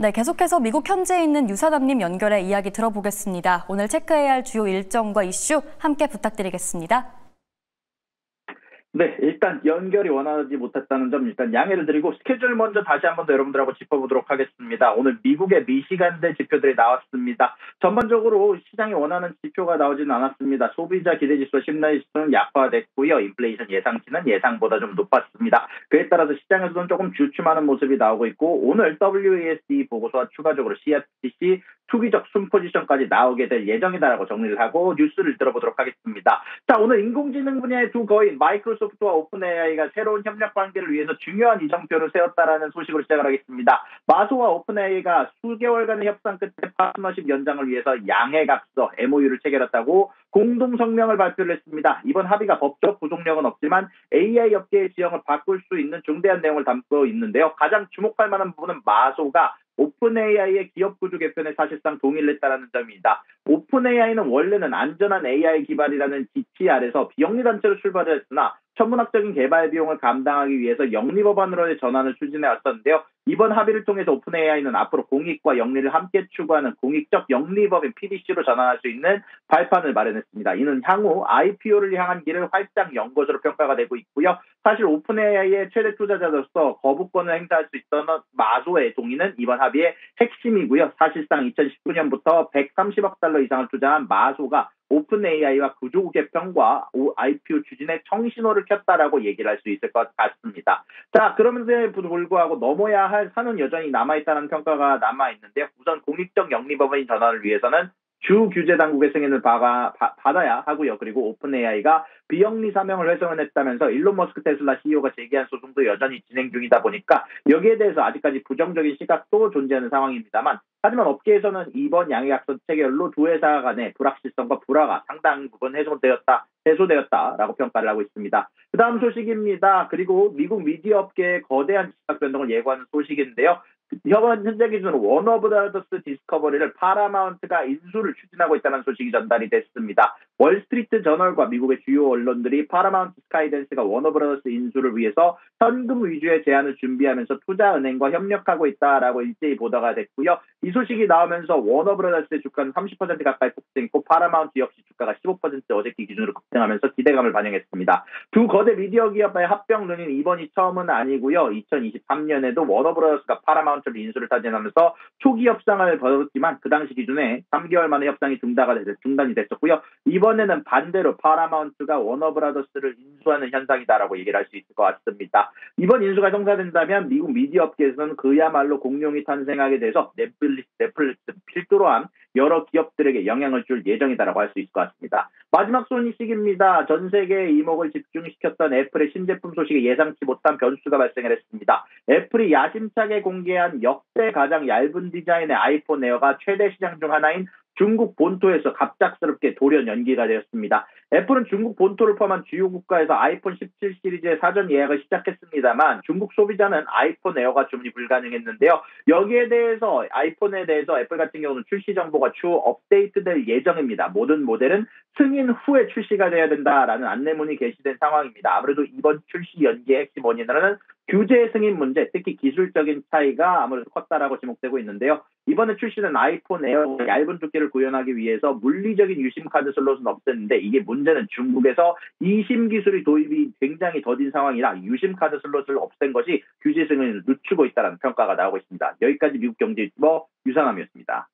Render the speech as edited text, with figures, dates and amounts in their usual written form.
네, 계속해서 미국 현지에 있는 유사남님 연결해 이야기 들어보겠습니다. 오늘 체크해야 할 주요 일정과 이슈 함께 부탁드리겠습니다. 네, 일단 연결이 원활하지 못했다는 점 일단 양해를 드리고 스케줄 먼저 다시 한번 더 여러분들하고 짚어보도록 하겠습니다. 오늘 미국의 미시간대 지표들이 나왔습니다. 전반적으로 시장이 원하는 지표가 나오지는 않았습니다. 소비자 기대지수, 심리지수는 약화됐고요. 인플레이션 예상치는 예상보다 좀 높았습니다. 그에 따라서 시장에서는 조금 주춤하는 모습이 나오고 있고 오늘 WASD 보고서와 추가적으로 CFTC 투기적 순포지션까지 나오게 될 예정이다라고 정리를 하고 뉴스를 들어보도록 하겠습니다. 자, 오늘 인공지능 분야의 두 거인 마이크로소프트와 오픈AI가 새로운 협력 관계를 위해서 중요한 이정표를 세웠다라는 소식으로 시작을 하겠습니다. 마소와 오픈AI가 수개월간의 협상 끝에 파트너십 연장을 위해서 양해각서 MOU를 체결했다고 공동 성명을 발표를 했습니다. 이번 합의가 법적 구속력은 없지만 AI 업계의 지형을 바꿀 수 있는 중대한 내용을 담고 있는데요. 가장 주목할 만한 부분은 마소가 오픈AI의 기업 구조 개편에 사실상 동의를 했다는 점입니다. 오픈AI는 원래는 안전한 AI 기반이라는 지치 아래서 비영리 단체로 출발을 했으나 천문학적인 개발 비용을 감당하기 위해서 영리법안으로의 전환을 추진해 왔었는데요. 이번 합의를 통해서 오픈AI는 앞으로 공익과 영리를 함께 추구하는 공익적 영리법인 PDC로 전환할 수 있는 발판을 마련했습니다. 이는 향후 IPO를 향한 길을 활짝 연 것으로 평가가 되고 있고요. 사실 오픈AI의 최대 투자자로서 거부권을 행사할 수 있던 마소의 동의는 이번 합의의 핵심이고요. 사실상 2019년부터 130억 달러 이상을 투자한 마소가 오픈AI와 구조 개편과 IPO 추진에 청신호를 켰다라고 얘기를 할 수 있을 것 같습니다. 자, 그러면서 불구하고 넘어야 할 산은 여전히 남아있다는 평가가 남아있는데요. 우선 공익적 영리법인 전환을 위해서는 주 규제 당국의 승인을 받아야 하고요. 그리고 오픈AI가 비영리 사명을 훼손했다면서 일론 머스크 테슬라 CEO가 제기한 소송도 여전히 진행 중이다 보니까 여기에 대해서 아직까지 부정적인 시각도 존재하는 상황입니다만 하지만 업계에서는 이번 양해약서 체결로 두 회사 간의 불확실성과 불화가 상당 부분 해소되었다라고 평가를 하고 있습니다. 그 다음 소식입니다. 그리고 미국 미디어 업계의 거대한 지각 변동을 예고하는 소식인데요. 현재 기준으로 워너브라더스 디스커버리를 파라마운트가 인수를 추진하고 있다는 소식이 전달이 됐습니다. 월스트리트 저널과 미국의 주요 언론들이 파라마운트 스카이댄스가 워너브라더스 인수를 위해서 현금 위주의 제안을 준비하면서 투자은행과 협력하고 있다라고 일제히 보도가 됐고요. 이 소식이 나오면서 워너브라더스의 주가는 30% 가까이 폭등했고 파라마운트 역시 주가가 15% 어저께 기준으로 급등하면서 기대감을 반영했습니다. 두 거대 미디어 기업의 합병 논의는 이번이 처음은 아니고요. 2023년에도 워너브라더스가 파라마운트를 인수를 타진하면서 초기 협상을 벌였지만 그 당시 기준에 3개월 만에 협상이 중단이 됐었고요. 이번에는 반대로 파라마운트가 워너브라더스를 인수하는 현상이다라고 얘기를 할 수 있을 것 같습니다. 이번 인수가 성사된다면 미국 미디어 업계에서는 그야말로 공룡이 탄생하게 돼서 넷플릭스 필두로 한 여러 기업들에게 영향을 줄 예정이다라고 할 수 있을 것 같습니다. 마지막 소식입니다. 전 세계의 이목을 집중시켰던 애플의 신제품 소식에 예상치 못한 변수가 발생을 했습니다. 애플이 야심차게 공개한 역대 가장 얇은 디자인의 아이폰 에어가 최대 시장 중 하나인 중국 본토에서 갑작스럽게 돌연 연기가 되었습니다. 애플은 중국 본토를 포함한 주요 국가에서 아이폰 17 시리즈의 사전 예약을 시작했습니다만 중국 소비자는 아이폰 에어가 주문이 불가능했는데요. 여기에 대해서 아이폰에 대해서 애플 같은 경우는 출시 정보가 추후 업데이트될 예정입니다. 모든 모델은 승인 후에 출시가 돼야 된다라는 안내문이 게시된 상황입니다. 아무래도 이번 출시 연기의 핵심 원인으로는 규제 승인 문제, 특히 기술적인 차이가 아무래도 컸다라고 지목되고 있는데요. 이번에 출시된 아이폰 에어 얇은 두께를 구현하기 위해서 물리적인 유심 카드 슬롯은 없었는데 이게 문제는 중국에서 이심 기술이 도입이 굉장히 더딘 상황이라 유심 카드 슬롯을 없앤 것이 규제 승인을 늦추고 있다는 평가가 나오고 있습니다. 여기까지 미국 경제유튜버 유상함이었습니다.